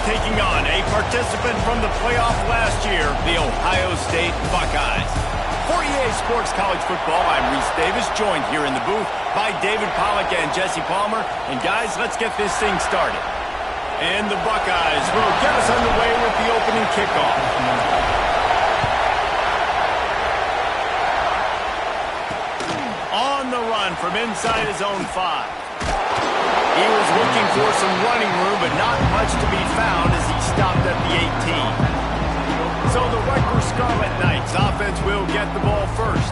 taking on a participant from the playoff last year, the Ohio State Buckeyes. For EA Sports College Football, I'm Reese Davis, joined here in the booth by David Pollack and Jesse Palmer. And guys, let's get this thing started. And the Buckeyes will get us underway with the opening kickoff. On the run from inside his own 5. He was looking for some running room, but not much to be found as he stopped at the 18. So the Rutgers Scarlet Knights offense will get the ball first.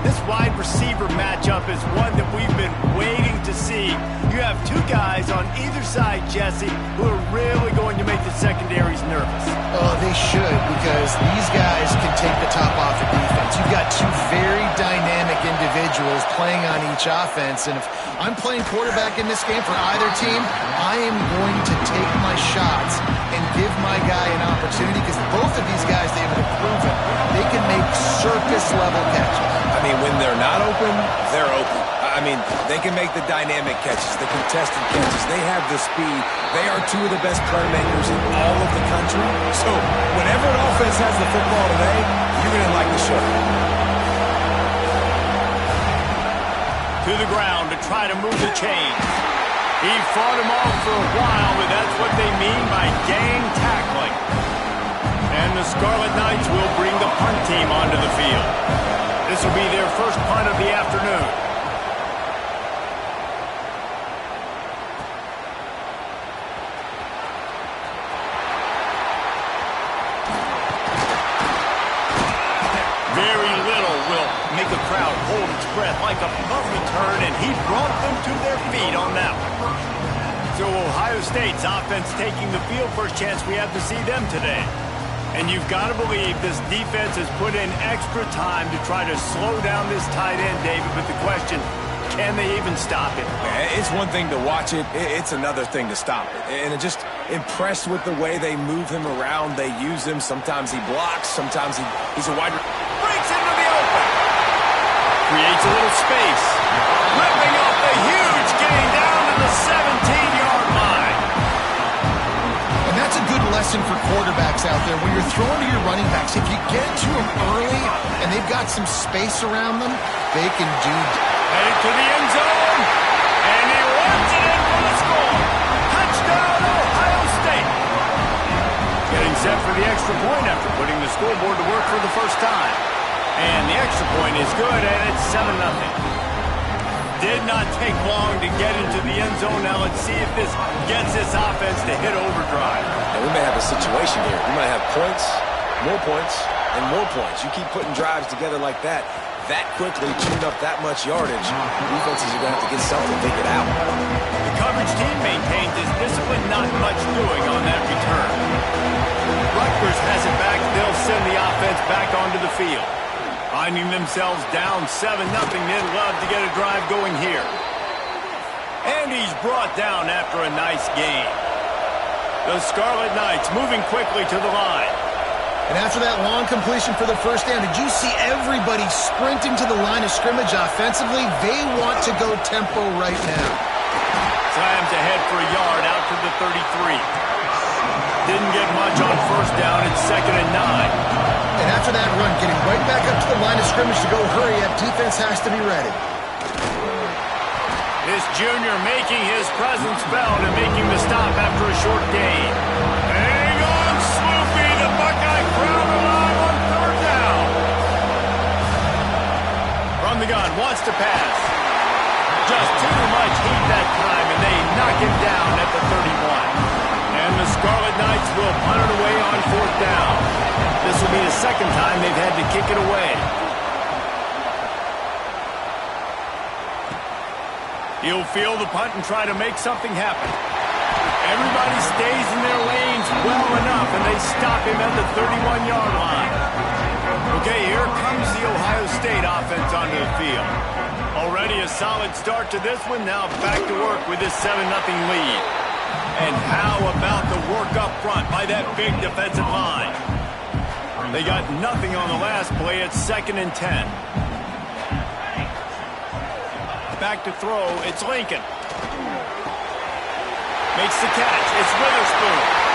This wide receiver matchup is one that we've been waiting to see. You have two guys on either side, Jesse, who are really going to make the secondaries nervous. Oh, they should, because these guys can take the top off the defense. You've got two very dynamic individuals playing on each offense, and if I'm playing quarterback in this game for either team, I am going to take my shots and give my guy an opportunity, because both of these guys, they have proven they can make circus-level catches. I mean, when they're not open, they're open. I mean, they can make the dynamic catches, the contested catches. They have the speed. They are two of the best playmakers in all of the country. So whenever an offense has the football today, you're going to like the show. To the ground to try to move the chains. He fought him off for a while, but that's what they mean by gang tackling. And the Scarlet Knights will bring the punt team onto the field. This will be their first punt of the afternoon. Very little will make a crowd hold its breath like a punt return, and he brought them to their feet on that one. So Ohio State's offense taking the field. First chance we have to see them today. And you've got to believe this defense has put in extra time to try to slow down this tight end, David. But the question, can they even stop it? It's one thing to watch it. It's another thing to stop it. And I'm just impressed with the way they move him around. They use him. Sometimes he blocks. Sometimes he's a wide... Breaks into the open. Creates a little space. Ripping off the huge gain down to the 17-yard line. And that's a good lesson for quarterbacks out there. When you're throwing to your running backs, if you get to them early and they've got some space around them, they can do... Headed to the end zone. And he runs it in for the score. Touchdown, Ohio State. Getting set for the extra point after putting the scoreboard to work for the first time. And the extra point is good, and it's 7-0. Did not take long to get into the end zone. Now let's see if this gets this offense to hit overdrive. And we may have a situation here. We might have points, and more points. You keep putting drives together like that quickly, tune up that much yardage, defenses are going to have to get something figured out. The coverage team maintains his discipline, not much doing on that return. Rutgers has it back. They'll send the offense back onto the field. Finding themselves down 7-0, they'd love to get a drive going here. And he's brought down after a nice gain. The Scarlet Knights moving quickly to the line. And after that long completion for the first down, did you see everybody sprinting to the line of scrimmage offensively? They want to go tempo right now. Slams ahead for a yard out to the 33. Didn't get much on first down. It's 2nd and 9. And after that run, getting right back up to the line of scrimmage to go hurry up, defense has to be ready. This junior making his presence felt and making the stop after a short gain. Hang on, Sloopy. The Buckeye crowd alive on 3rd down. From the gun, wants to pass. Just too much heat that time, and they knock him down at the 31. And the Scarlet Knights will punt it away on 4th down. This will be the second time they've had to kick it away. He'll field the punt and try to make something happen. Everybody stays in their lanes well enough, and they stop him at the 31-yard line. Okay, here comes the Ohio State offense onto the field. Already a solid start to this one. Now back to work with this 7-0 lead. And how about the work up front by that big defensive line? They got nothing on the last play. It's 2nd and 10. Back to throw. It's Lincoln. Makes the catch. It's Witherspoon.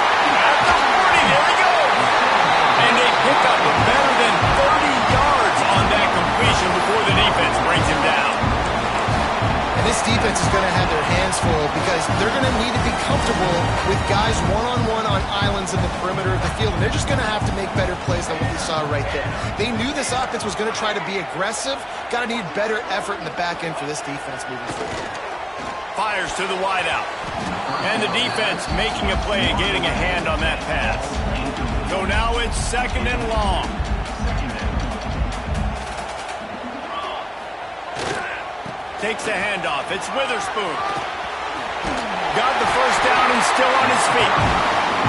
defense is going to have their hands full because they're going to need to be comfortable with guys one-on-one on islands in the perimeter of the field, and they're just going to have to make better plays than what we saw right there. They knew this offense was going to try to be aggressive. Got to need better effort in the back end for this defense moving forward. Fires to the wideout. And the defense making a play and getting a hand on that pass. So now it's 2nd and long. Takes the handoff. It's Witherspoon. Got the first down and still on his feet.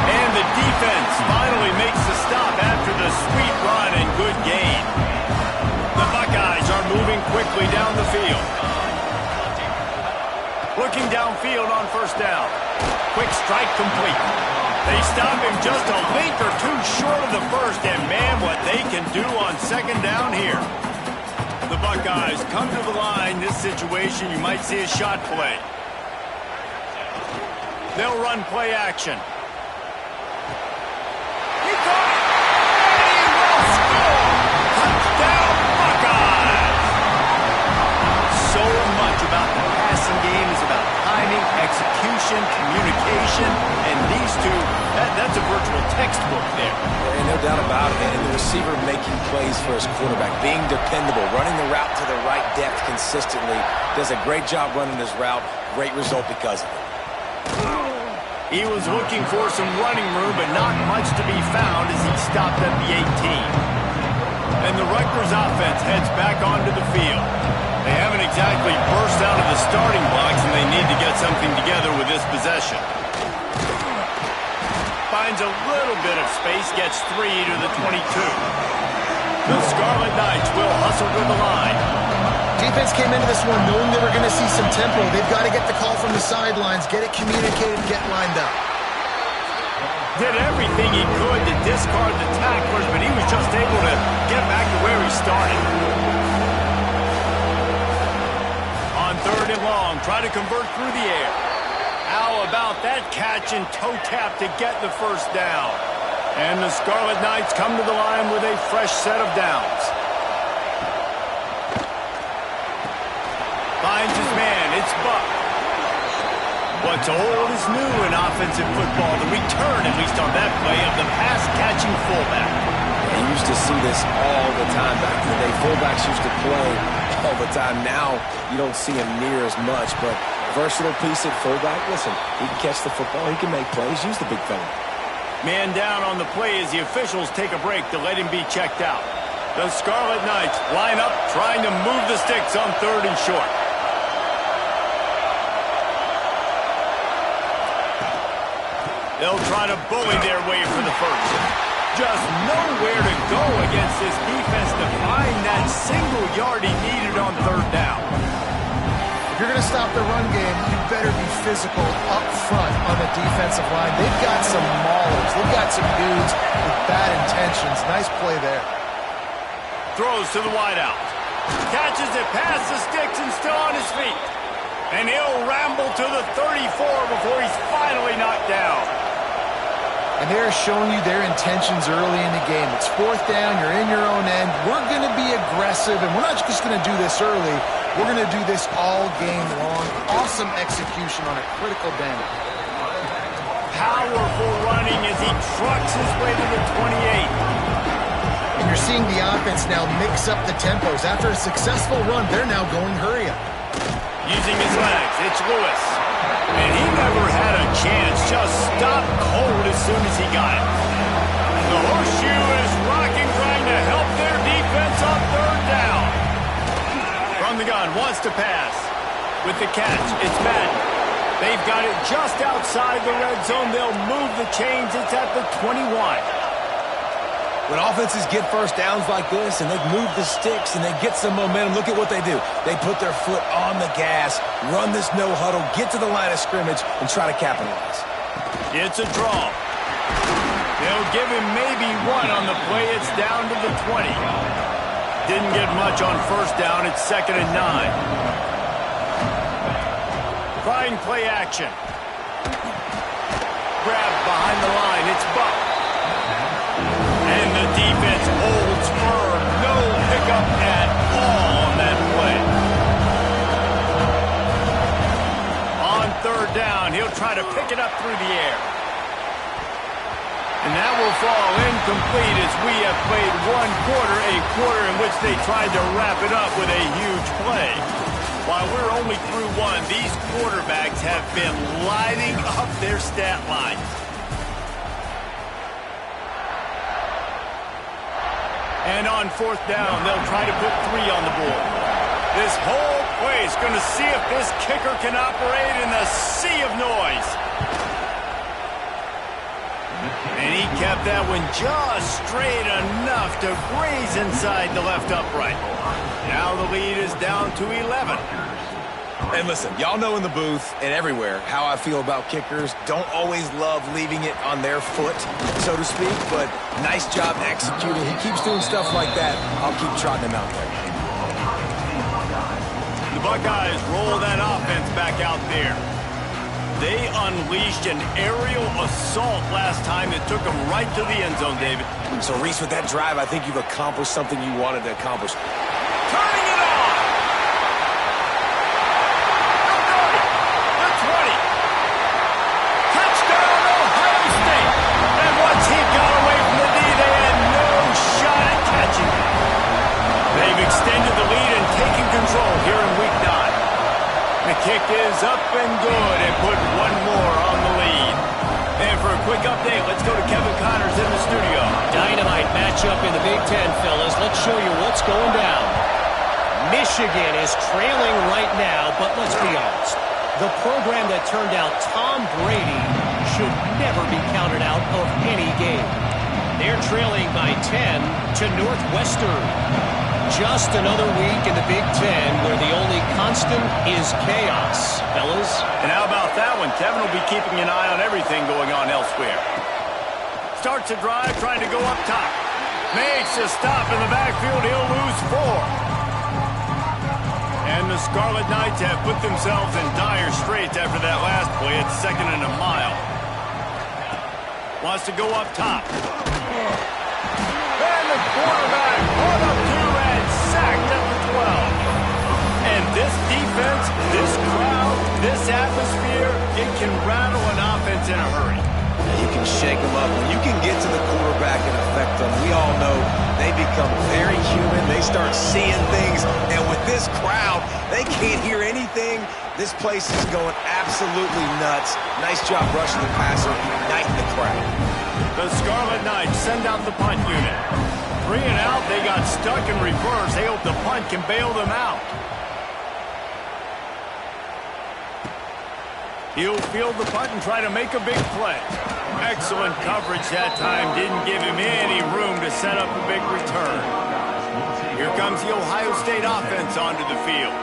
And the defense finally makes the stop after the sweet run and good gain. The Buckeyes are moving quickly down the field. Looking downfield on 1st down. Quick strike complete. They stop him just a link or two short of the first, and man, what they can do on 2nd down here. The Buckeyes come to the line. This situation, you might see a shot play. They'll run play action. He caught it! And he will score! Touchdown, Buckeyes! So much about the passing game is about timing, execution, communication, and these two, that's a virtual textbook there. And no doubt about it. And the receiver making plays for his quarterback, being dependable, running the route to the right depth consistently, does a great job running his route. Great result because of it. He was looking for some running room, but not much to be found as he stopped at the 18. And the Rutgers offense heads back onto the field. They haven't exactly burst out of the starting blocks, and they need to get something together with this possession. Finds a little bit of space, gets 3 to the 22. The Scarlet Knights will hustle to the line. Defense came into this one knowing they were going to see some tempo. They've got to get the call from the sidelines, get it communicated, get lined up. Did everything he could to discard the tacklers, but he was just able to get back to where he started. On 3rd and long, try to convert through the air. How about that catch and toe tap to get the 1st down? And the Scarlet Knights come to the line with a fresh set of downs. Finds his man, it's Buck. What's old is new in offensive football. The return, at least on that play, of the pass-catching fullback. You used to see this all the time back in the day. Fullbacks used to play all the time. Now you don't see him near as much, but versatile piece at fullback. Listen, he can catch the football, he can make plays, use the big fella. Man down on the play as the officials take a break to let him be checked out. The Scarlet Knights line up, trying to move the sticks on 3rd and short. They'll try to bully their way for the 1st. Just nowhere to go against this defense to find that single yard he needed on 3rd down. If you're going to stop the run game, you better be physical up front on the defensive line. They've got some maulers. They've got some dudes with bad intentions. Nice play there. Throws to the wideout. Catches it past the sticks and still on his feet. And he'll ramble to the 34 before he's finally knocked down. And they're showing you their intentions early in the game. It's 4th down, you're in your own end. We're going to be aggressive, and we're not just going to do this early. We're going to do this all game long. Awesome execution on a critical down. Powerful running as he trucks his way to the 28. And you're seeing the offense now mix up the tempos. After a successful run, they're now going hurry up. Using his legs, it's Lewis. And he never had a chance, just stopped cold as soon as he got it. The horseshoe is rocking, trying to help their defense on 3rd down. From the gun, wants to pass. With the catch, it's Madden. They've got it just outside the red zone. They'll move the chains. It's at the 21. When offenses get 1st downs like this and they move the sticks and they get some momentum, look at what they do. They put their foot on the gas, run this no huddle, get to the line of scrimmage, and try to capitalize. It's a draw. They'll give him maybe 1 on the play. It's down to the 20. Didn't get much on 1st down. It's 2nd and 9. Trying play action. Grabbed behind the line. It's Buck. And the defense holds firm. No pickup at all on that play. try to pick it up through the air. And that will fall incomplete as we have played one quarter, a quarter in which they tried to wrap it up with a huge play. While we're only through one, these quarterbacks have been lighting up their stat lines. And on fourth down, they'll try to put 3 on the board. This whole play is going to see if this kicker can operate in the sea of noise. And he kept that one just straight enough to graze inside the left upright. Now the lead is down to 11. And listen, y'all know in the booth and everywhere how I feel about kickers. Don't always love leaving it on their foot, so to speak, but nice job executing. He keeps doing stuff like that. I'll keep trotting him out there. The Buckeyes roll that offense back out there. They unleashed an aerial assault last time that took them right to the end zone, David. So, Reese, with that drive, I think you've accomplished something you wanted to accomplish. Turning it on! The 20. Touchdown, Ohio State! And once he got away from the D, they had no shot at catching it. They've extended the lead and taken control here in Week 9. The kick is up and good and put one more on the lead. And for a quick update, let's go to Kevin Connors in the studio. Dynamite matchup in the Big Ten, fellas. Let's show you what's going down. Michigan is trailing right now, but let's be honest. The program that turned out Tom Brady should never be counted out of any game. They're trailing by 10 to Northwestern. Just another week in the Big Ten where the only constant is chaos, fellas. And how about that one? Kevin will be keeping an eye on everything going on elsewhere. Starts a drive, trying to go up top. Makes a stop in the backfield. He'll lose 4. And the Scarlet Knights have put themselves in dire straits after that last play at 2nd and a mile. Wants to go up top. And the quarterback on up to and sacked at the 12. And this defense, this crowd, this atmosphere, it can rattle an offense in a hurry. You can shake them up. When you can get to the quarterback and affect them, we all know they become very human. They start seeing things. And with this crowd, they can't hear anything. This place is going absolutely nuts. Nice job rushing the passer, igniting the crowd. The Scarlet Knights send out the punt unit. 3 and out, they got stuck in reverse. They hope the punt can bail them out. He'll field the punt and try to make a big play. Excellent coverage that time. Didn't give him any room to set up a big return. Here comes the Ohio State offense onto the field.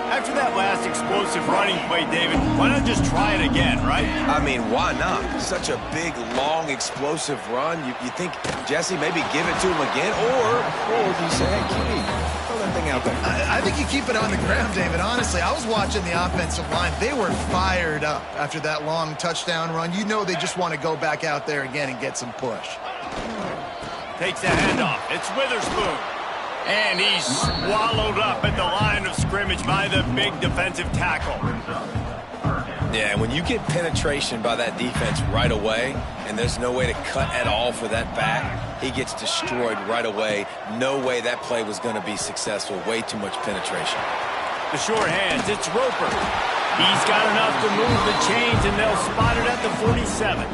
After that last explosive running play, David, why not just try it again, right? I mean, why not? Such a big, long, explosive run. You think, Jesse, maybe give it to him again? Or do you say, hey, QB, throw that thing out there? I think you keep it on the ground, David. Honestly, I was watching the offensive line. They were fired up after that long touchdown run. You know they just want to go back out there again and get some push. Takes the handoff. It's Witherspoon. And he's swallowed up at the line of scrimmage by the big defensive tackle. Yeah, and when you get penetration by that defense right away, and there's no way to cut at all for that back, he gets destroyed right away. No way that play was going to be successful. Way too much penetration. The short hands, it's Roper. He's got enough to move the chains, and they'll spot it at the 47.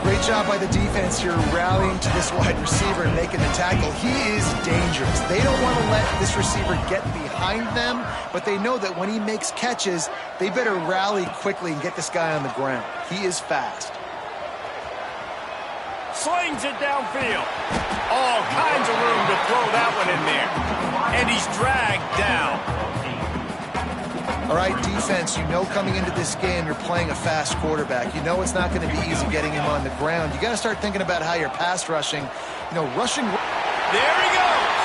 Great job by the defense here rallying to this wide receiver and making the tackle. He is dangerous. They don't want to let this receiver get behind them, but they know that when he makes catches, they better rally quickly and get this guy on the ground. He is fast. Slings it downfield. All kinds of room to throw that one in there. And he's dragged down. All right, defense, you know coming into this game you're playing a fast quarterback. You know it's not going to be easy getting him on the ground. You got to start thinking about how you're pass rushing. Rushing. There he goes.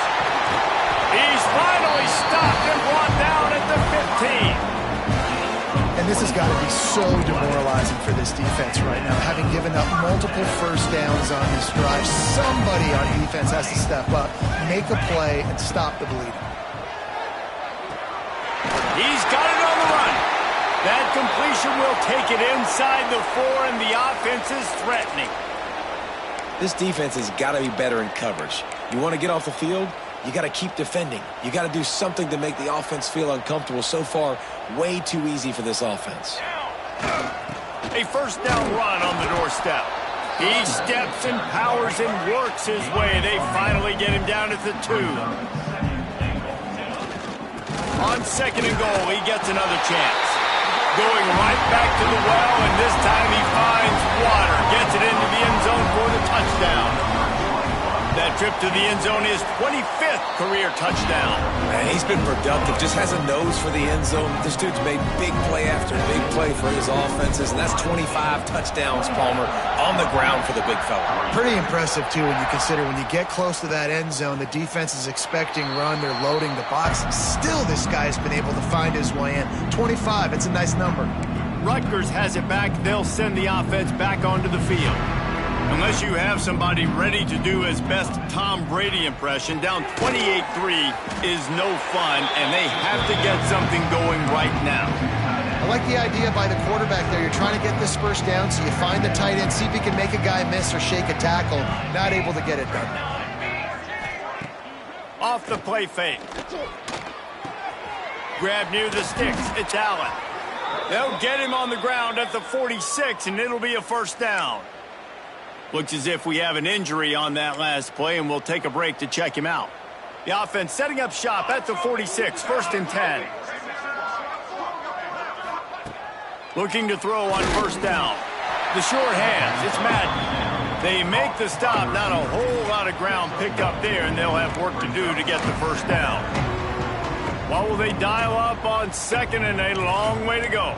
He's finally stopped and brought down at the 15. And this has got to be so demoralizing for this defense right now, having given up multiple first downs on this drive. Somebody on defense has to step up, make a play, and stop the bleeding. He's got it on the run. That completion will take it inside the 4, and the offense is threatening. This defense has got to be better in coverage. You want to get off the field, you got to keep defending. You got to do something to make the offense feel uncomfortable. So far, way too easy for this offense. A first down run on the doorstep. He steps and powers and works his way. They finally get him down at the 2. On 2nd and goal, he gets another chance. Going right back to the well, and this time he finds water. Gets it into the end zone for the touchdown. That trip to the end zone is 25th career touchdown. And he's been productive, just has a nose for the end zone. This dude's made big play after big play for his offenses, and that's 25 touchdowns, Palmer, on the ground for the big fella. Pretty impressive, too, when you consider when you get close to that end zone, the defense is expecting run, they're loading the box. Still, this guy's been able to find his way in. 25, it's a nice number. Rutgers has it back. They'll send the offense back onto the field. Unless you have somebody ready to do his best Tom Brady impression, down 28-3 is no fun, and they have to get something going right now. I like the idea by the quarterback there. You're trying to get this first down, so you find the tight end, see if he can make a guy miss or shake a tackle. Not able to get it done. Off the play fake. Grab near the sticks. It's Allen. They'll get him on the ground at the 46, and it'll be a first down. Looks as if we have an injury on that last play, and we'll take a break to check him out. The offense setting up shop at the 46, 1st and 10. Looking to throw on first down. The short hands, it's Madden. They make the stop, not a whole lot of ground picked up there, and they'll have work to do to get the first down. What will they dial up on 2nd and a long way to go?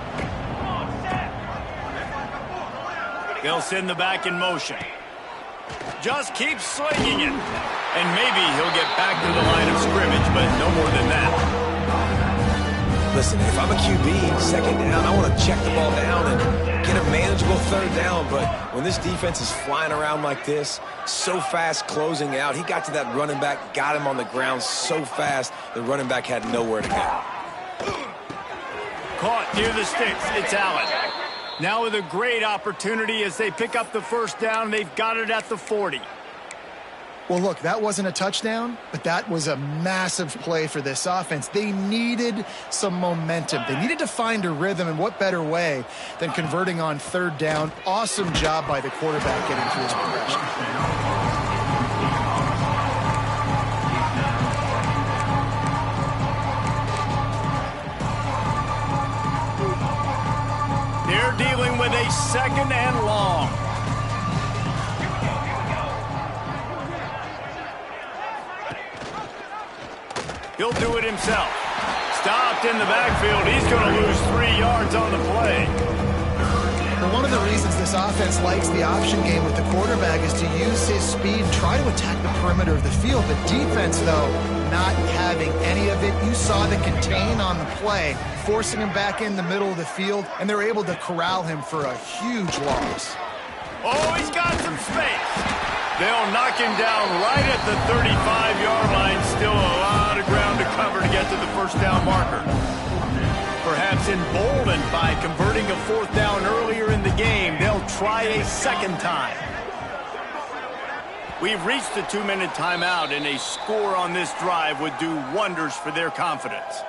They'll send the back in motion. Just keep slinging it. And maybe he'll get back to the line of scrimmage, but no more than that. Listen, if I'm a QB, 2nd down, I want to check the ball down and get a manageable 3rd down. But when this defense is flying around like this, so fast closing out, he got to that running back, got him on the ground so fast, the running back had nowhere to go. Caught near the sticks. It's Allen. Now with a great opportunity as they pick up the first down. They've got it at the 40. Well, look, that wasn't a touchdown, but that was a massive play for this offense. They needed some momentum. They needed to find a rhythm, and what better way than converting on 3rd down. Awesome job by the quarterback getting through his progression. They're dealing with a 2nd and long. He'll do it himself. Stopped in the backfield. He's going to lose 3 yards on the play. Well, one of the reasons this offense likes the option game with the quarterback is to use his speed and try to attack the perimeter of the field. The defense, though, not having any of it. You saw the contain on the play, forcing him back in the middle of the field, and they're able to corral him for a huge loss. Oh, he's got some space. They'll knock him down right at the 35-yard line. Still a lot of ground to cover to get to the first down marker. Perhaps emboldened by converting a 4th down earlier in the game, they'll try a 2nd time. We've reached the 2-minute timeout, and a score on this drive would do wonders for their confidence.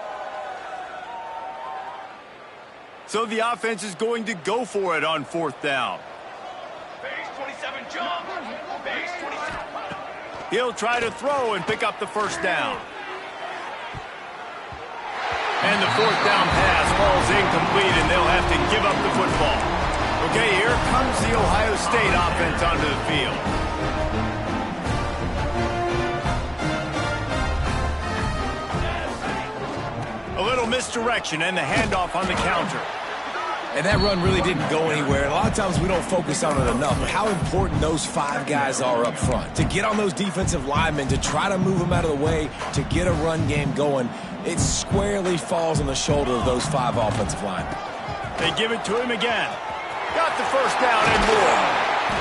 So the offense is going to go for it on 4th down. Base 27 jump. Base 27. He'll try to throw and pick up the first down. And the 4th down pass falls incomplete, and they'll have to give up the football. Okay, here comes the Ohio State offense onto the field. A little misdirection and the handoff on the counter. And that run really didn't go anywhere. And a lot of times we don't focus on it enough, but how important those 5 guys are up front. To get on those defensive linemen, to try to move them out of the way, to get a run game going, it squarely falls on the shoulder of those 5 offensive linemen. They give it to him again. Got the first down and more.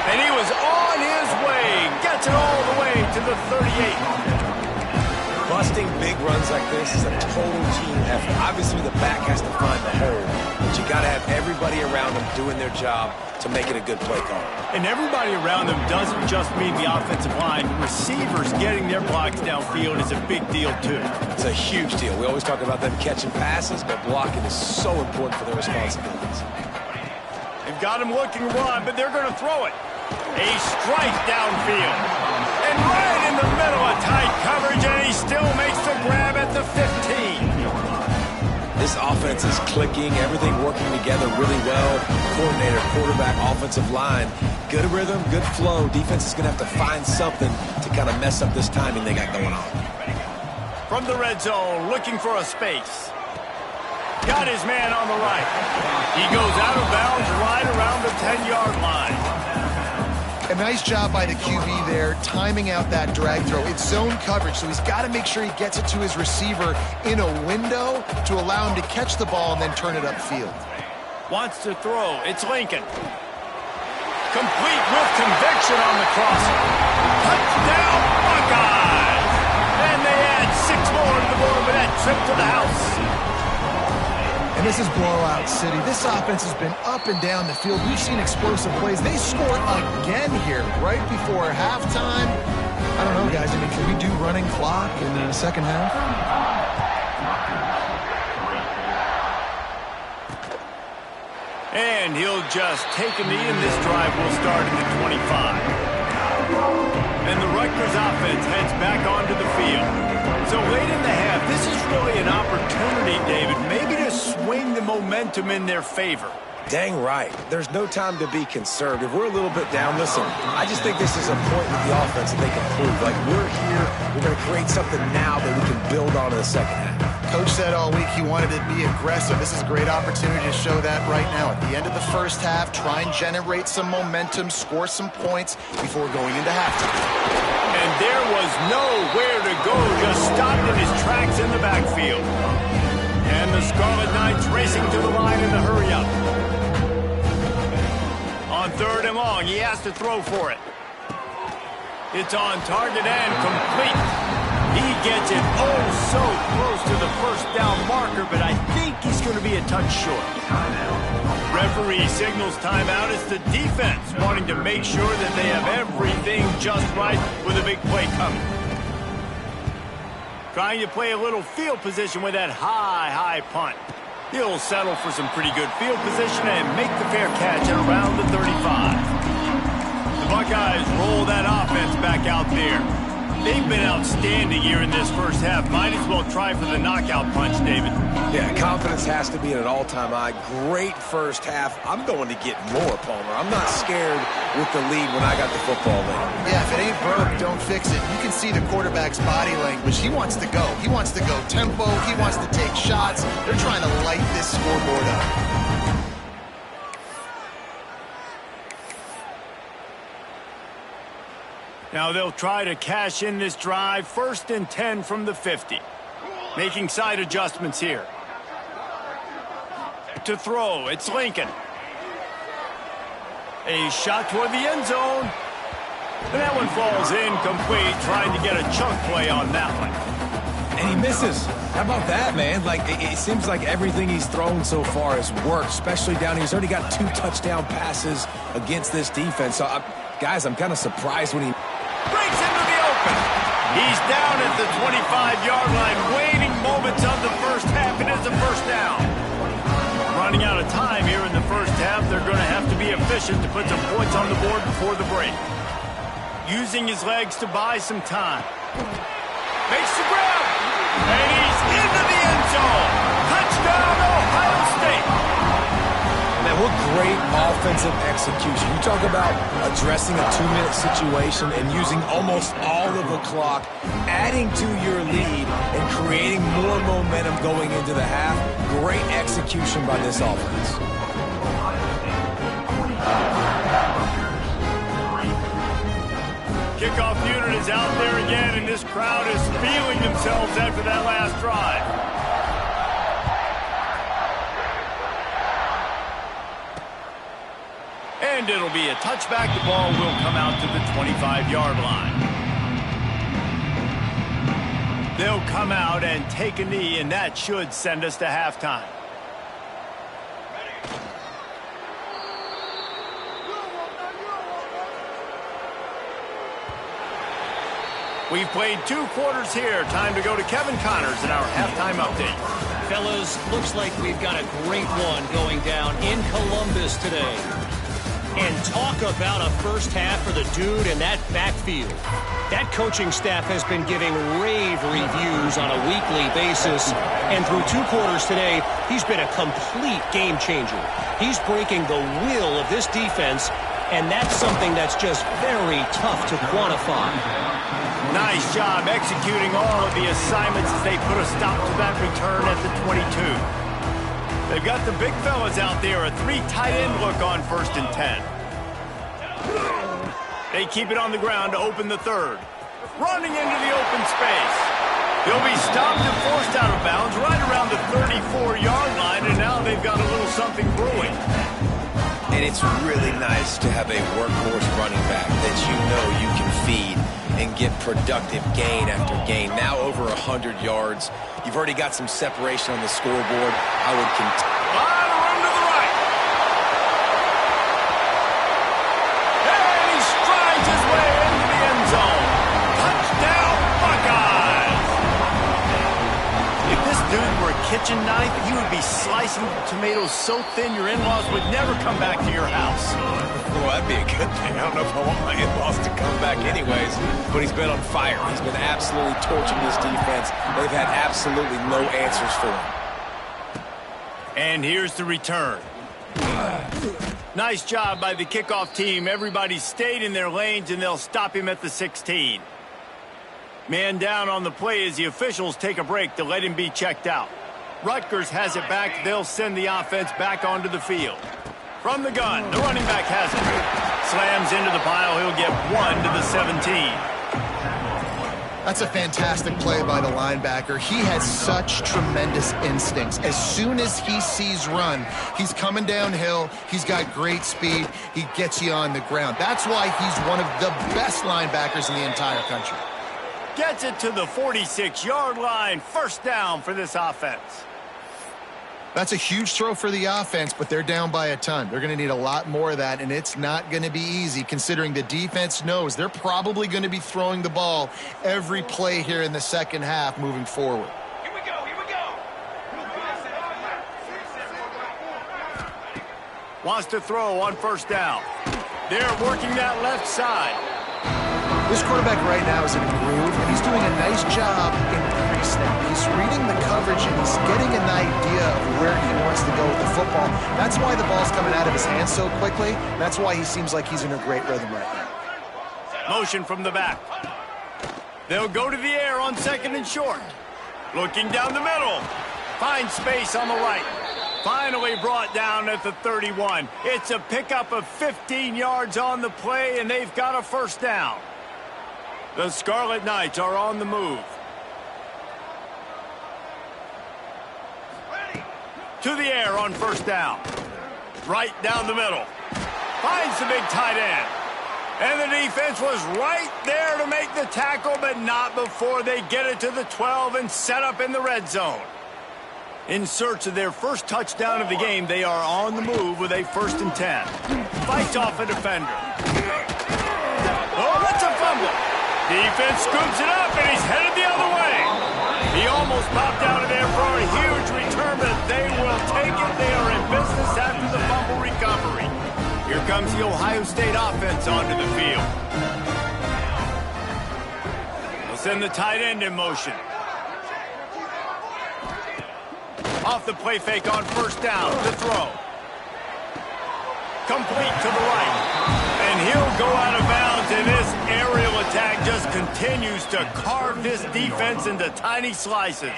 And he was on his way. Gets it all the way to the 38. busting big runs like this is a total team effort. Obviously, the back has to find the hole, but you got to have everybody around them doing their job to make it a good play call. And everybody around them doesn't just mean the offensive line. Receivers getting their blocks downfield is a big deal, too. It's a huge deal. We always talk about them catching passes, but blocking is so important for their responsibilities. They've got him looking to run, but they're going to throw it. A strike downfield. And right in the middle of tight coverage, and he still makes the grab at the 15. This offense is clicking, everything working together really well. Coordinator, quarterback, offensive line. Good rhythm, good flow. Defense is going to have to find something to kind of mess up this timing they got going on. From the red zone, looking for a space. Got his man on the right. He goes out of bounds right around the 10-yard line. A nice job by the QB there, timing out that drag throw. It's zone coverage, so he's got to make sure he gets it to his receiver in a window to allow him to catch the ball and then turn it upfield. Wants to throw. It's Lincoln. Complete with conviction on the crossing. Touchdown, Buckeyes! And they add 6 more to the board with that trip to the house. And this is blowout city. This offense has been up and down the field. We've seen explosive plays. They score again here right before halftime. I don't know, guys. I mean, can we do running clock in the second half? And he'll just take a knee, and this drive will start in the 25. And the Rutgers offense heads back onto the field. So late in the half, this is really an opportunity, David, maybe to swing the momentum in their favor. Dang right. There's no time to be conservative. We're a little bit down. Listen, I just think this is a point with the offense that they can prove. Like, we're here, we're going to create something now that we can build on in the second half. Coach said all week he wanted to be aggressive. This is a great opportunity to show that right now. At the end of the first half, try and generate some momentum, score some points before going into halftime. And there was nowhere to go, just stopped in his tracks in the backfield. And the Scarlet Knights racing to the line in the hurry-up. On 3rd and long, he has to throw for it. It's on target and complete. He gets it so close to the first down marker, but I think he's going to be a touch short. Referee signals timeout. It's the defense wanting to make sure that they have everything just right with a big play coming. Trying to play a little field position with that high punt. He'll settle for some pretty good field position and make the fair catch at around the 35. The Buckeyes roll that offense back out there. They've been outstanding here in this first half. Might as well try for the knockout punch, David. Yeah, confidence has to be at an all-time high. Great first half. I'm going to get more, Palmer. I'm not scared with the lead when I got the football later. Yeah, if it ain't broke, don't fix it. You can see the quarterback's body language. He wants to go. He wants to go tempo. He wants to take shots. They're trying to light this scoreboard up. Now they'll try to cash in this drive. 1st and 10 from the 50. Making side adjustments here. To throw, it's Lincoln. A shot toward the end zone. And that one falls incomplete, trying to get a chunk play on that one. And he misses. How about that, man? Like, it seems like everything he's thrown so far has worked, especially down here. He's already got 2 touchdown passes against this defense. So, guys, I'm kind of surprised when he breaks into the open. He's down at the 25-yard line, waiting moments of the first half. It is a first down. Running out of time here in the first half. They're going to have to be efficient to put some points on the board before the break. Using his legs to buy some time. Makes the grab. And he's into the end zone. Touchdown, Ohio State. Man, what great offensive execution. You talk about addressing a 2-minute situation and using almost all of the clock, adding to your lead and creating more momentum going into the half. Great execution by this offense. Kickoff unit is out there again, and this crowd is feeling themselves after that last drive. And it'll be a touchback. The ball will come out to the 25-yard line. They'll come out and take a knee, and that should send us to halftime. We've played 2 quarters here. Time to go to Kevin Connors in our halftime update. Fellas, looks like we've got a great one going down in Columbus today. And talk about a first half for the dude in that backfield. That coaching staff has been giving rave reviews on a weekly basis. And through 2 quarters today, he's been a complete game changer. He's breaking the will of this defense, and that's something that's just very tough to quantify. Nice job executing all of the assignments as they put a stop to that return at the 22. They've got the big fellas out there, a 3 tight end look on 1st and 10. They keep it on the ground to open the 3rd. Running into the open space. He'll be stopped and forced out of bounds right around the 34-yard line, and now they've got a little something brewing. And it's really nice to have a workhorse running back that you know you can feed and get productive gain after gain. Now over 100 yards. You've already got some separation on the scoreboard. I would continue. Run to the right. And he strides his way into the end zone. Touchdown, Buckeyes. If this dude were a kitchen knife, he would be slicing tomatoes so thin your in-laws would never come back to your house. Well, that'd be a good thing. I don't know if I want my in-laws to come back anyways, but he's been on fire. He's been absolutely torching this defense. They've had absolutely no answers for him. And here's the return. Nice job by the kickoff team. Everybody stayed in their lanes, and they'll stop him at the 16. Man down on the play as the officials take a break to let him be checked out. Rutgers has it back. They'll send the offense back onto the field. From the gun, the running back has it. Slams into the pile. He'll get 1 to the 17. That's a fantastic play by the linebacker. He has such tremendous instincts. As soon as he sees run, he's coming downhill. He's got great speed. He gets you on the ground. That's why he's one of the best linebackers in the entire country. Gets it to the 46-yard line. 1st down for this offense. That's a huge throw for the offense, but they're down by a ton. They're going to need a lot more of that, and it's not going to be easy considering the defense knows they're probably going to be throwing the ball every play here in the second half moving forward. Here we go, here we go. Wants to throw on 1st down. They're working that left side. This quarterback right now is in a groove, and he's doing a nice job in pre-snap. He's reading the coverage, and he's getting an idea of where he wants to go with the football. That's why the ball's coming out of his hands so quickly. That's why he seems like he's in a great rhythm right now. Motion from the back. They'll go to the air on 2nd and short. Looking down the middle. Finds space on the right. Finally brought down at the 31. It's a pickup of 15 yards on the play, and they've got a 1st down. The Scarlet Knights are on the move. To the air on 1st down. Right down the middle. Finds the big tight end. And the defense was right there to make the tackle, but not before they get it to the 12 and set up in the red zone. In search of their 1st touchdown of the game, they are on the move with a 1st and 10. Fights off a defender. Oh, that's a fumble. Defense scoops it up, and he's headed the other way. He almost popped out of there for a huge return, but they will take it. They are in business after the fumble recovery. Here comes the Ohio State offense onto the field. They'll send the tight end in motion. Off the play fake on 1st down. The throw. Complete to the right. And he'll go out of bounds, and this aerial attack just continues to carve this defense into tiny slices.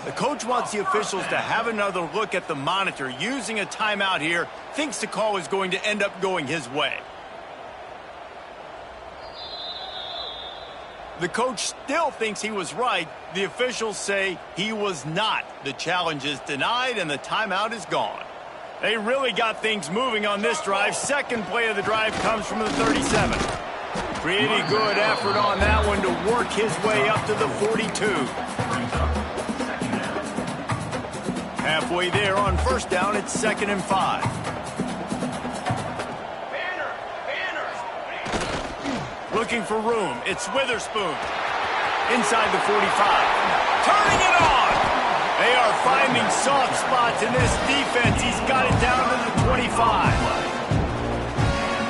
The coach wants the officials to have another look at the monitor. Using a timeout here, thinks the call is going to end up going his way. The coach still thinks he was right. The officials say he was not. The challenge is denied, and the timeout is gone. They really got things moving on this drive. 2nd play of the drive comes from the 37. Pretty good effort on that one to work his way up to the 42. Halfway there on first down, it's 2nd and 5. Looking for room, it's Witherspoon. Inside the 45. Turning it on! They are finding soft spots in this defense. He's got it down to the 25.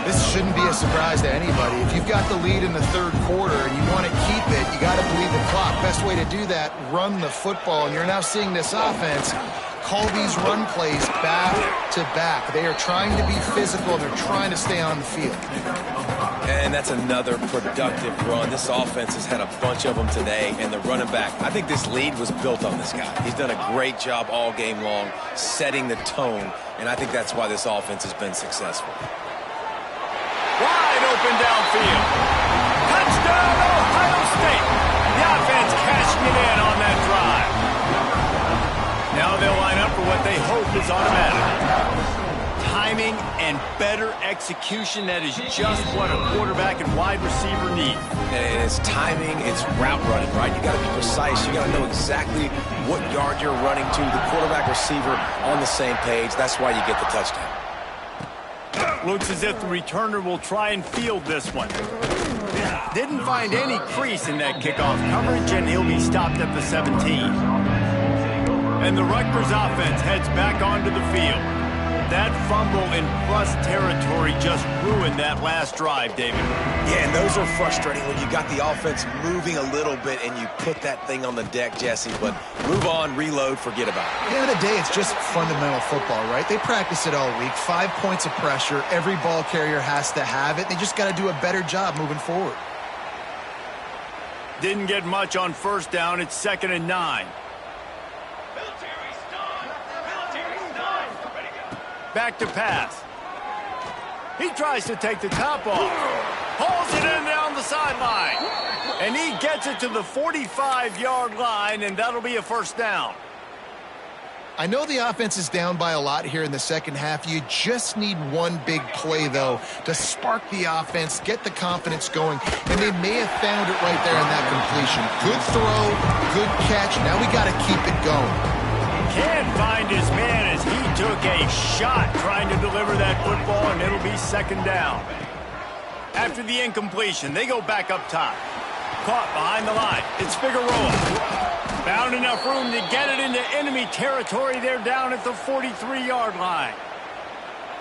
This shouldn't be a surprise to anybody. If you've got the lead in the third quarter and you want to keep it, you got to bleed the clock. Best way to do that, run the football. And you're now seeing this offense call these run plays back to back. They are trying to be physical, and they're trying to stay on the field. And that's another productive run. This offense has had a bunch of them today, and the running back, I think this lead was built on this guy. He's done a great job all game long setting the tone, and I think that's why this offense has been successful. Wide open downfield. Touchdown, Ohio State. The offense cashing it in on that drive. Now they'll line up for what they hope is automatic. Timing and better execution, that is just what a quarterback and wide receiver need. And it's timing, it's route running, right? You got to be precise. You got to know exactly what yard you're running to. The quarterback receiver on the same page. That's why you get the touchdown. Looks as if the returner will try and field this one. Didn't find any crease in that kickoff coverage, and he'll be stopped at the 17. And the Rutgers offense heads back onto the field. That fumble in plus territory just ruined that last drive, David. Yeah, and those are frustrating when you got the offense moving a little bit and you put that thing on the deck, Jesse. But move on, reload, forget about it. At the end of the day, it's just fundamental football, right? They practice it all week. 5 points of pressure. Every ball carrier has to have it. They just got to do a better job moving forward. Didn't get much on first down. It's 2nd and 9. Back to pass. He tries to take the top off. Pulls it in down the sideline. And he gets it to the 45-yard line, and that'll be a first down. I know the offense is down by a lot here in the second half. You just need one big play, though, to spark the offense, get the confidence going, and they may have found it right there in that completion. Good throw, good catch. Now we got to keep it going. Can't find his man as he took a shot trying to deliver that football, and it'll be 2nd down. After the incompletion, they go back up top. Caught behind the line. It's Figueroa. Found enough room to get it into enemy territory. They're down at the 43-yard line.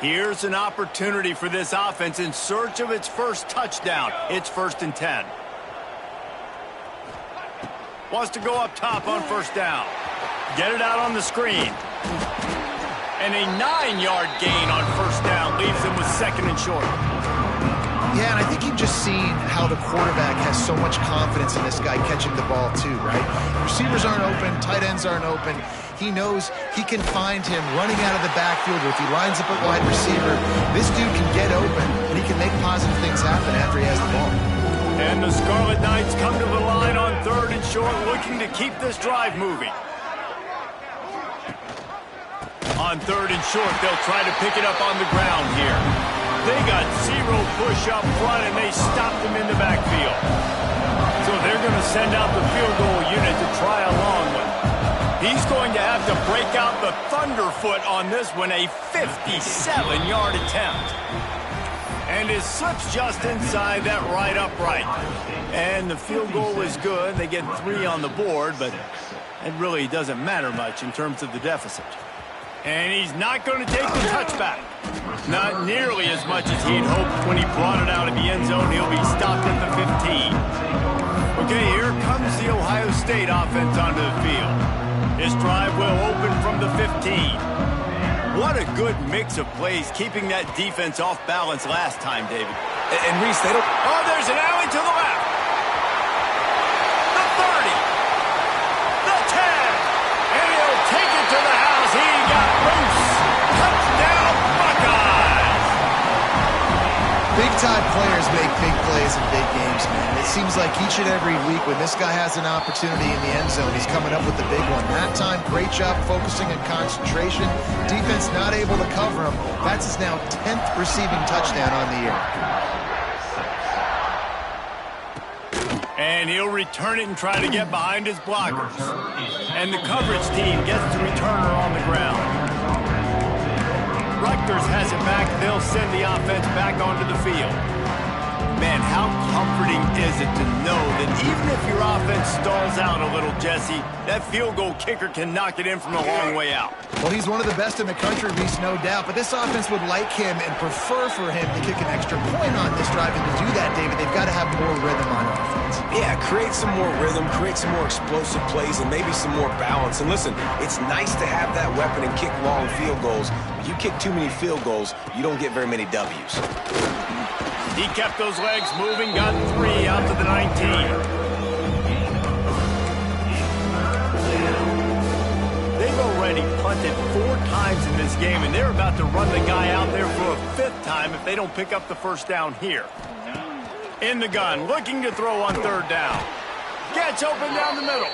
Here's an opportunity for this offense in search of its first touchdown. It's 1st and 10. Wants to go up top on first down. Get it out on the screen. And a 9-yard gain on first down leaves them with 2nd and short. Yeah, and I think you've just seen how the quarterback has so much confidence in this guy catching the ball too, right? Receivers aren't open, tight ends aren't open. He knows he can find him running out of the backfield, or if he lines up at wide receiver, this dude can get open, and he can make positive things happen after he has the ball. And the Scarlet Knights come to the line on 3rd and short, looking to keep this drive moving. On 3rd and short, they'll try to pick it up on the ground here. They got 0 push up front, and they stopped them in the backfield. So they're going to send out the field goal unit to try a long one. He's going to have to break out the thunderfoot on this one, a 57-yard attempt. And it slips just inside that right upright. And the field goal is good. They get 3 on the board, but it really doesn't matter much in terms of the deficit. And he's not going to take the touchback. Not nearly as much as he'd hoped when he brought it out of the end zone. He'll be stopped at the 15. Okay, here comes the Ohio State offense onto the field. This drive will open from the 15. What a good mix of plays, keeping that defense off balance last time, David. And Reese, they don't... Oh, there's an alley to the left. The 30. The 10. And he'll take it to the house. He got loose. Touchdown, Buckeyes. Big-time players make big plays in big games, man. It seems like each and every week when this guy has an opportunity in the end zone, he's coming up with the big one. That time, great job focusing and concentration. Defense not able to cover him. That's his now 10th receiving touchdown on the year. And he'll return it and try to get behind his blockers. And the coverage team gets the returner on the ground. Rutgers has it back. They'll send the offense back onto the field. Man, how comforting is it to know that even if your offense stalls out a little, Jesse, that field goal kicker can knock it in from a long way out. Well, he's one of the best in the country, Reese, no doubt. But this offense would like him and prefer for him to kick an extra point on this drive. And to do that, David, they've got to have more rhythm on offense. Yeah, create some more rhythm, create some more explosive plays, and maybe some more balance. And listen, it's nice to have that weapon and kick long field goals. But you kick too many field goals, you don't get very many W's. He kept those legs moving, got 3 out to the 19. They've already punted 4 times in this game, and they're about to run the guy out there for a 5th time if they don't pick up the first down here. In the gun, looking to throw on 3rd down. Gets open down the middle.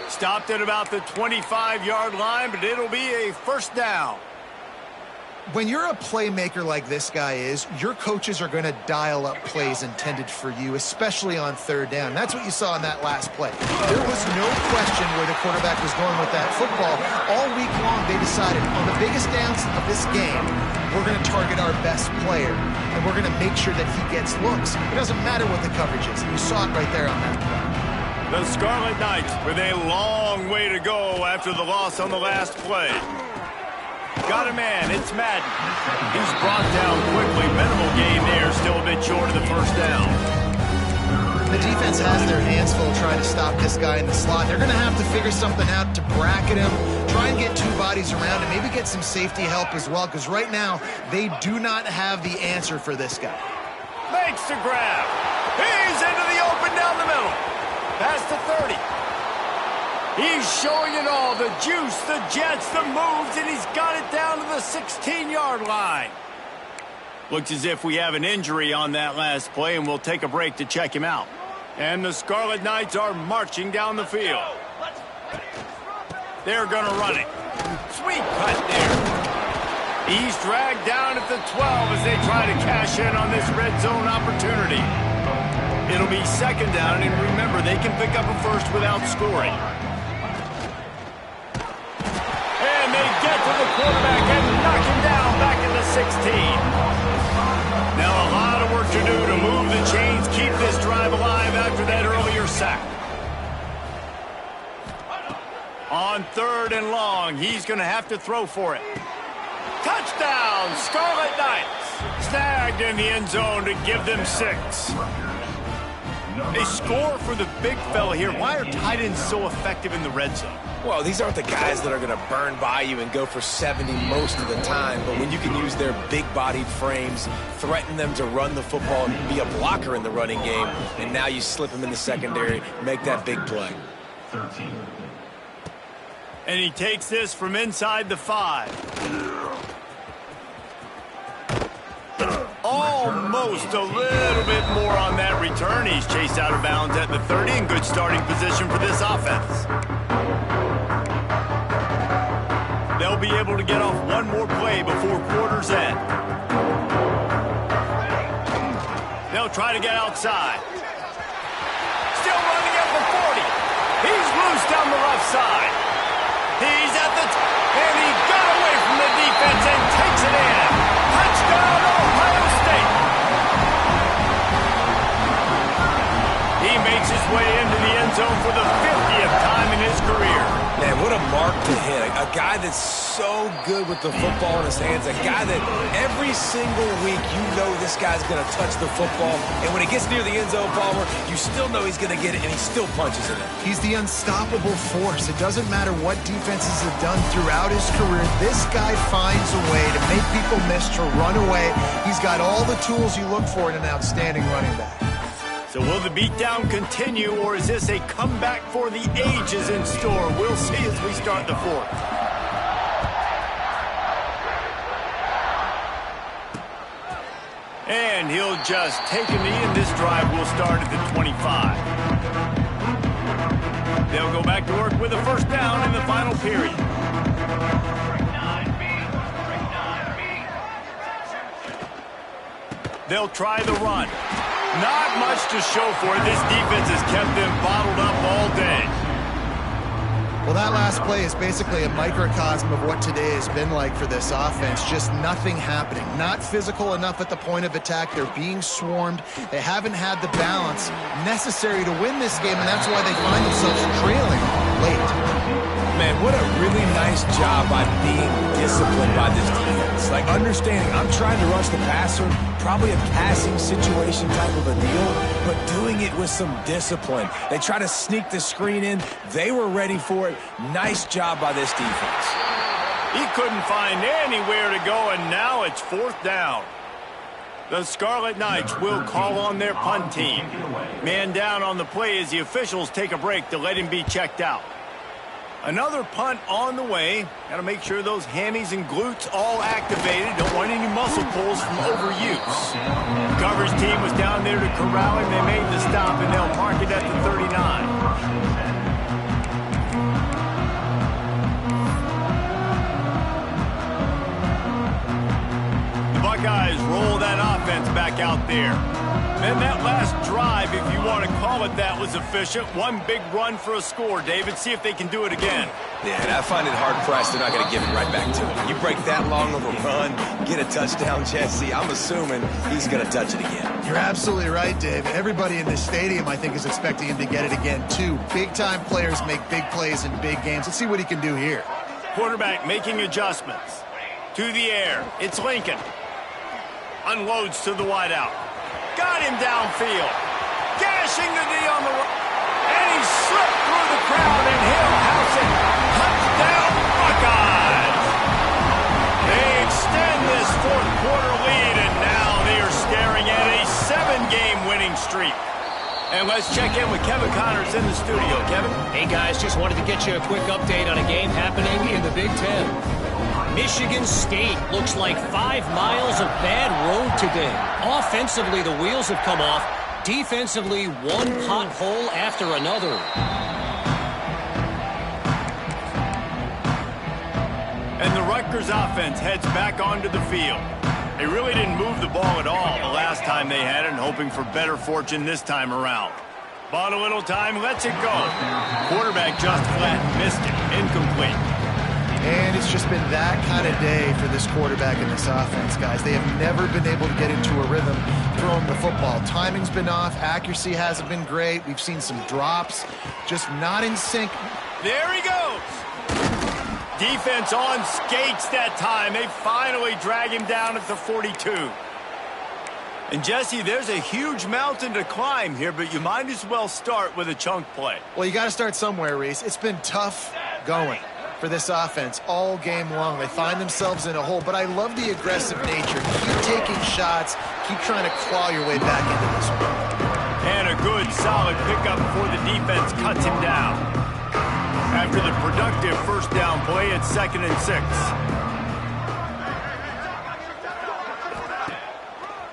Stopped at about the 25-yard line, but it'll be a first down. When you're a playmaker like this guy is, your coaches are going to dial up plays intended for you, especially on 3rd down. That's what you saw in that last play. There was no question where the quarterback was going with that football. All week long, they decided on the biggest downs of this game, we're going to target our best player, and we're going to make sure that he gets looks. It doesn't matter what the coverage is. You saw it right there on that play. The Scarlet Knights with a long way to go after the loss on the last play. Got a man, it's Madden. He's brought down quickly. Minimal gain there, still a bit short of the first down. The defense has their hands full trying to stop this guy in the slot. They're going to have to figure something out to bracket him, try and get 2 bodies around, and maybe get some safety help as well, because right now, they do not have the answer for this guy. Makes the grab. He's into the open down the middle. Past the 30. He's showing it all, the juice, the jets, the moves, and he's got it down to the 16-yard line. Looks as if we have an injury on that last play, and we'll take a break to check him out. And the Scarlet Knights are marching down the field. They're going to run it. Sweet cut there. He's dragged down at the 12 as they try to cash in on this red zone opportunity. It'll be 2nd down, and remember, they can pick up a first without scoring. And they get to the quarterback and knock him down back at the 16. Now a lot of work to do to move the chains, keep this drive alive after that earlier sack. On 3rd and long, he's going to have to throw for it. Touchdown, Scarlet Knights. Snagged in the end zone to give them 6. They score for the big fella here. Why are tight ends so effective in the red zone? Well, these aren't the guys that are going to burn by you and go for 70 most of the time, but when you can use their big-bodied frames, threaten them to run the football and be a blocker in the running game, and now you slip them in the secondary, make that big play. And he takes this from inside the 5. Almost a little bit more on that return. He's chased out of bounds at the 30 in good starting position for this offense. They'll be able to get off one more play before quarter's end. They'll try to get outside. Still running at the 40. He's loose down the left side. He's at the and he got away from the defense and takes it in. Touchdown, Ohio State. He makes his way into the end zone for the 50th time in his career. Man, what a mark to hit. A guy that's so good with the football in his hands. A guy that every single week you know this guy's going to touch the football. And when he gets near the end zone, Palmer, you still know he's going to get it, and he still punches it in. He's the unstoppable force. It doesn't matter what defenses have done throughout his career. This guy finds a way to make people miss, to run away. He's got all the tools you look for in an outstanding running back. So will the beatdown continue, or is this a comeback for the ages in store? We'll see as we start the 4th. And he'll just take a knee, and this drive will start at the 25. They'll go back to work with a first down in the final period. They'll try the run. Not much to show for it. This defense has kept them bottled up all day. Well, that last play is basically a microcosm of what today has been like for this offense. Just nothing happening. Not physical enough at the point of attack. They're being swarmed. They haven't had the balance necessary to win this game, and that's why they find themselves trailing late. Man, what a really nice job by being disciplined by this defense. Like, understanding I'm trying to rush the passer, probably a passing situation type of a deal, but doing it with some discipline. They try to sneak the screen in. They were ready for it. Nice job by this defense. He couldn't find anywhere to go, and now it's 4th down. The Scarlet Knights will call on their punt team. Man down on the play as the officials take a break to let him be checked out. Another punt on the way. Got to make sure those hammies and glutes all activated. Don't want any muscle pulls from overuse. The coverage team was down there to corral him. They made the stop, and they'll mark it at the 39. The Buckeyes roll that offense back out there. And that last drive, if you want to call it that, was efficient. One big run for a score, David. See if they can do it again. Yeah, and I find it hard-pressed they're not going to give it right back to him. You break that long of a run, get a touchdown, Jesse, I'm assuming he's going to touch it again. You're absolutely right, Dave. Everybody in this stadium, I think, is expecting him to get it again, too. Big-time players make big plays in big games. Let's see what he can do here. Quarterback making adjustments. To the air. It's Lincoln. Unloads to the wideout. Got him downfield. Gashing the D on the right. And he slipped through the crowd, and he'll house it. Touchdown, Buckeyes. They extend this 4th quarter lead, and now they are staring at a 7-game winning streak. And let's check in with Kevin Connors in the studio. Kevin? Hey, guys, just wanted to get you a quick update on a game happening in the Big Ten. Michigan State looks like 5 miles of bad road today. Offensively, the wheels have come off. Defensively, one pothole after another. And the Rutgers offense heads back onto the field. They really didn't move the ball at all the last time they had it, and hoping for better fortune this time around. Bought a little time, lets it go. Quarterback just flat missed it. Incomplete. And it's just been that kind of day for this quarterback and this offense, guys. They have never been able to get into a rhythm throwing the football. Timing's been off. Accuracy hasn't been great. We've seen some drops. Just not in sync. There he goes. Defense on skates that time. They finally drag him down at the 42. And, Jesse, there's a huge mountain to climb here, but you might as well start with a chunk play. Well, you got to start somewhere, Reese. It's been tough going for this offense all game long. They find themselves in a hole, but I love the aggressive nature. Keep taking shots. Keep trying to claw your way back into this one. And a good, solid pickup before the defense cuts him down. After the productive 1st down play, it's 2nd and 6.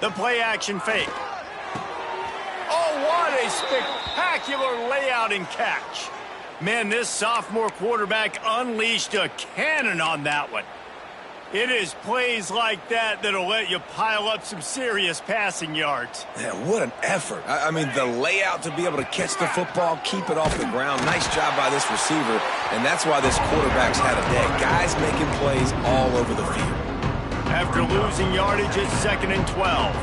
The play action fake. Oh, what a spectacular layout and catch. Man, this sophomore quarterback unleashed a cannon on that one. It is plays like that that'll let you pile up some serious passing yards. Yeah, what an effort. I mean, the layout to be able to catch the football, keep it off the ground. Nice job by this receiver, and that's why this quarterback's had a day. Guys making plays all over the field. After losing yardage, it's 2nd and 12.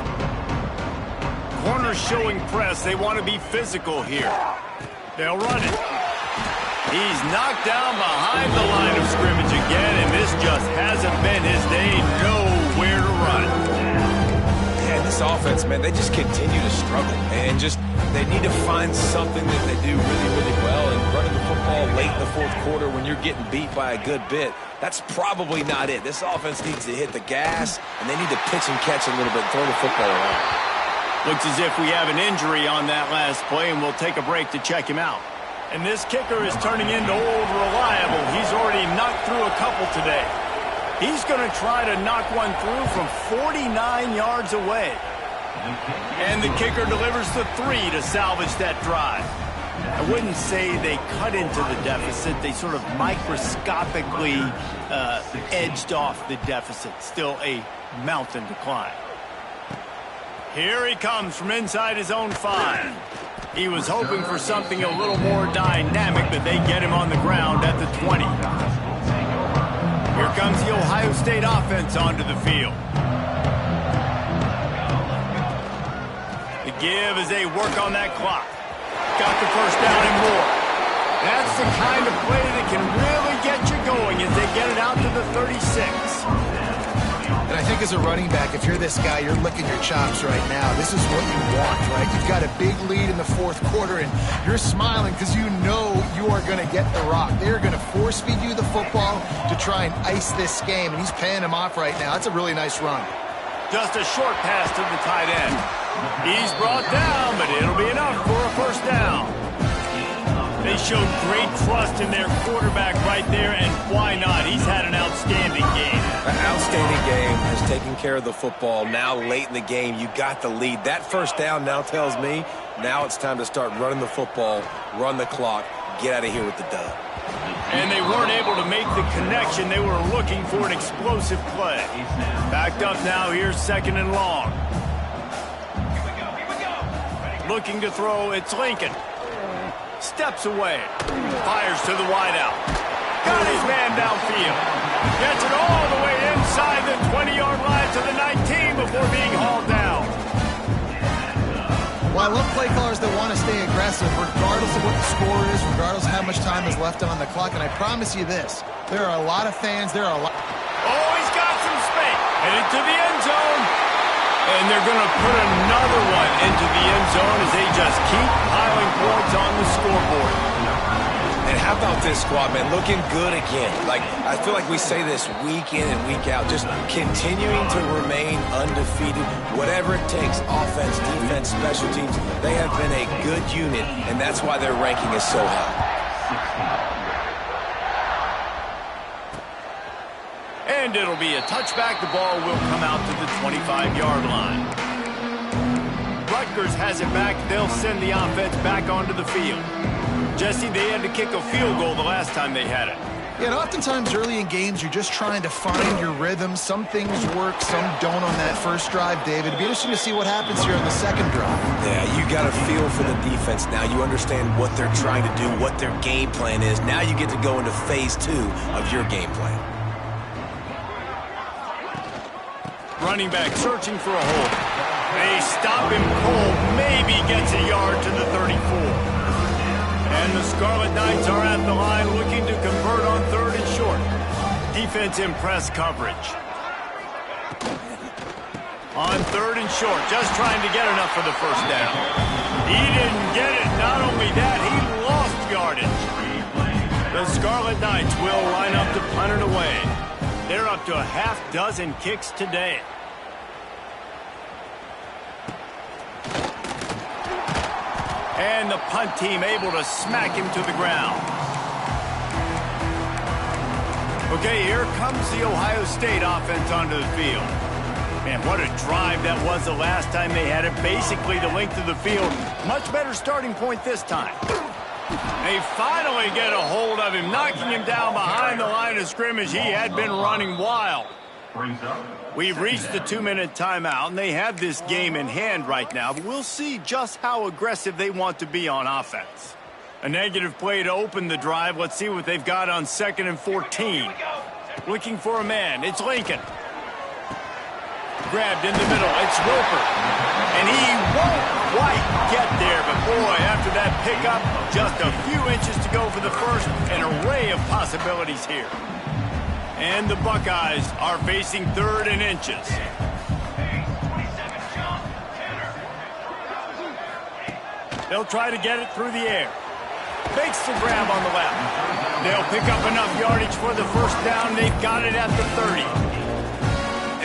Corners showing press. They want to be physical here. They'll run it. He's knocked down behind the line of scrimmage again, and this just hasn't been his day. Nowhere to run. Yeah, this offense, man, they just continue to struggle. And they need to find something that they do really, really well. And running the football late in the 4th quarter when you're getting beat by a good bit, that's probably not it. This offense needs to hit the gas, and they need to pitch and catch a little bit, throw the football around. Looks as if we have an injury on that last play, and we'll take a break to check him out. And this kicker is turning into old reliable. He's already knocked through a couple today. He's going to try to knock one through from 49 yards away. And the kicker delivers the 3 to salvage that drive. I wouldn't say they cut into the deficit. They sort of microscopically edged off the deficit. Still a mountain to climb. Here he comes from inside his own 5. He was hoping for something a little more dynamic, but they get him on the ground at the 20. Here comes the Ohio State offense onto the field. The give as they work on that clock. Got the first down and more. That's the kind of play that can really get you going as they get it out to the 36. And I think as a running back, if you're this guy, you're licking your chops right now. This is what you want, right? You've got a big lead in the fourth quarter, and you're smiling because you know you are going to get the rock. They're going to force-feed you the football to try and ice this game, and he's paying him off right now. That's a really nice run. Just a short pass to the tight end. He's brought down, but it'll be enough for a first down. They showed great trust in their quarterback right there, and why not? He's had an outstanding game. An outstanding game, has taken care of the football. Now late in the game, you got the lead. That first down now tells me now it's time to start running the football, run the clock, get out of here with the dub. And they weren't able to make the connection. They were looking for an explosive play. Backed up now, here's second and long. Looking to throw, it's Lincoln. Steps away. Fires to the wideout. Got his man downfield. Gets it all the way inside the 20-yard line to the 19 before being hauled down. Well, I love play callers that want to stay aggressive regardless of what the score is, regardless of how much time is left on the clock. And I promise you this, there are a lot of fans, there are a lot... Oh, he's got some space. Headed to the end zone. And they're going to put another one into the end zone as they just keep piling points on the scoreboard. And how about this squad, man? Looking good again. Like, I feel like we say this week in and week out, just continuing to remain undefeated. Whatever it takes, offense, defense, special teams, they have been a good unit, and that's why their ranking is so high. And it'll be a touchback. The ball will come out to the 25-yard line. Rutgers has it back. They'll send the offense back onto the field. Jesse, they had to kick a field goal the last time they had it. Yeah, and oftentimes early in games, you're just trying to find your rhythm. Some things work, some don't on that first drive, David. It'd be interesting to see what happens here on the second drive. Yeah, you got a feel for the defense now. You understand what they're trying to do, what their game plan is. Now you get to go into phase 2 of your game plan. Running back searching for a hole. They stop him cold. Maybe gets a yard to the 34. And the Scarlet Knights are at the line looking to convert on third and short. Defense in press coverage. On third and short, just trying to get enough for the first down. He didn't get it. Not only that, he lost yardage. The Scarlet Knights will line up to punt it away. They're up to a half dozen kicks today. And the punt team able to smack him to the ground. Okay, here comes the Ohio State offense onto the field. Man, what a drive that was the last time they had it. Basically the length of the field. Much better starting point this time. They finally get a hold of him, knocking him down behind the line of scrimmage. He had been running wild. We've reached the 2-minute timeout, and they have this game in hand right now, but we'll see just how aggressive they want to be on offense. A negative play to open the drive. Let's see what they've got on 2nd and 14. Looking for a man. It's Lincoln. Grabbed in the middle. It's Roper. And he won't quite get there, but boy, after that pickup, just a few inches to go for the first. An array of possibilities here. And the Buckeyes are facing 3rd and inches. They'll try to get it through the air. Makes the grab on the left. They'll pick up enough yardage for the first down. They've got it at the 30.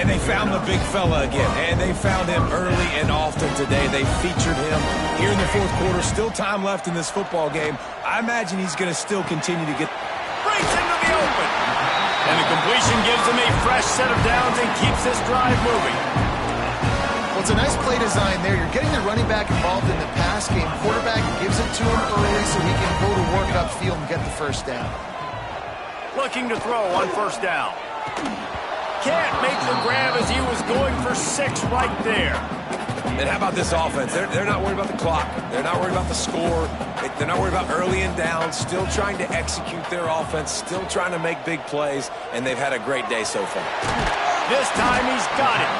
And they found the big fella again. And they found him early and often today. They featured him here in the fourth quarter. Still time left in this football game. I imagine he's going to still continue to get... Breaks into the open. And the completion gives them a fresh set of downs and keeps this drive moving. Well, it's a nice play design there. You're getting the running back involved in the pass game. Quarterback gives it to him early so he can go to work it upfield and get the first down. Looking to throw on first down. can't make the grab as he was going for 6 right there. And how about this offense? They're not worried about the clock. They're not worried about the score. They're not worried about early and down. Still trying to execute their offense. Still trying to make big plays. And they've had a great day so far. This time he's got it.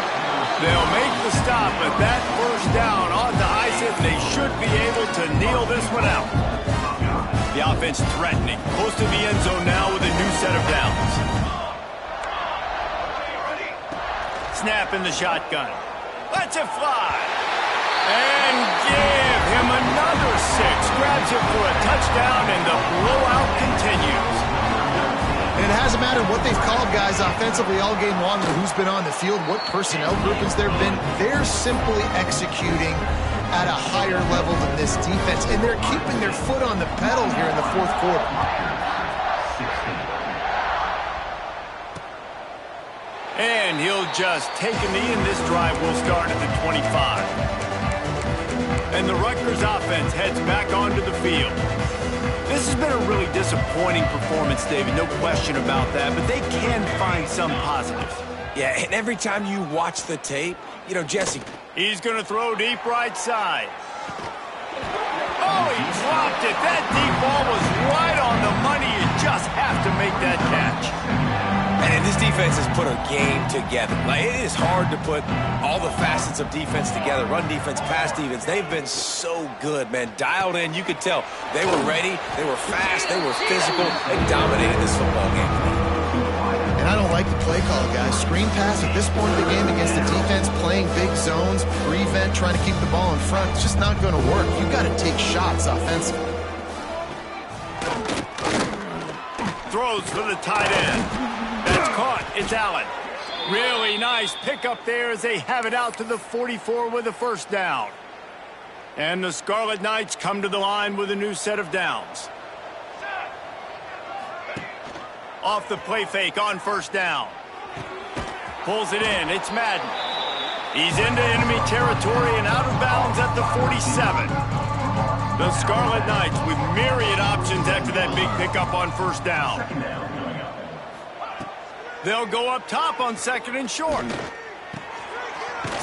They'll make the stop, but that first down ought to ice it, and they should be able to kneel this one out. The offense threatening. Close to the end zone now with a new set of downs. Snap in the shotgun. Lets it fly. And give him another 6. Grabs it for a touchdown, and the blowout continues. And it hasn't mattered what they've called guys offensively all game long or who's been on the field, what personnel groupings there have been. They're simply executing at a higher level than this defense, and they're keeping their foot on the pedal here in the fourth quarter. And he'll just take a knee, and this drive will start at the 25. And the Rutgers offense heads back onto the field. This has been a really disappointing performance, David, no question about that, but they can find some positives. Yeah, and every time you watch the tape, you know, Jesse. He's going to throw deep right side. Oh, he dropped it. That deep ball was right on the money. You just have to make that catch. And this defense has put a game together. Like, it is hard to put all the facets of defense together. Run defense, pass defense. They've been so good, man. Dialed in. You could tell they were ready. They were fast. They were physical. They dominated this football game. And I don't like the play call, guys. Screen pass at this point of the game against the defense, playing big zones, prevent, trying to keep the ball in front. It's just not going to work. You've got to take shots offensively. Throws for the tight end. That's caught. It's Allen. Really nice pickup there as they have it out to the 44 with a first down. And the Scarlet Knights come to the line with a new set of downs. Off the play fake on first down. Pulls it in. It's Madden. He's into enemy territory and out of bounds at the 47. The Scarlet Knights with myriad options after that big pickup on first down. They'll go up top on second and short.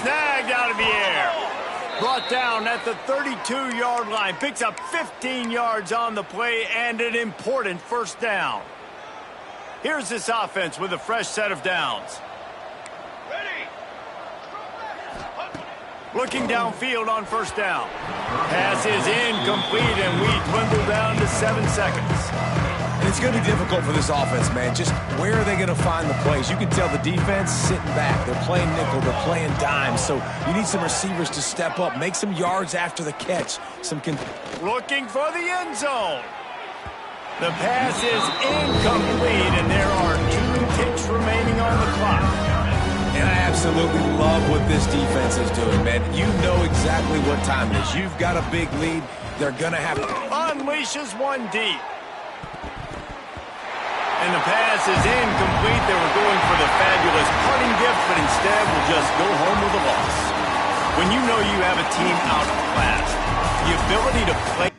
Snagged out of the air. Brought down at the 32-yard line. Picks up 15 yards on the play and an important first down. Here's this offense with a fresh set of downs. Looking downfield on first down. Pass is incomplete, and we dwindle down to 7 seconds. And it's going to be difficult for this offense, man. Just where are they going to find the plays? You can tell the defense sitting back. They're playing nickel. They're playing dime. So you need some receivers to step up, make some yards after the catch. Looking for the end zone. The pass is incomplete, and there are 2 ticks remaining on the clock. And I absolutely love what this defense is doing, man. You know exactly what time it is. You've got a big lead. They're going to have to... Unleashes one deep. And the pass is incomplete. They were going for the fabulous punting gift, but instead will just go home with a loss. When you know you have a team out of class, the ability to play...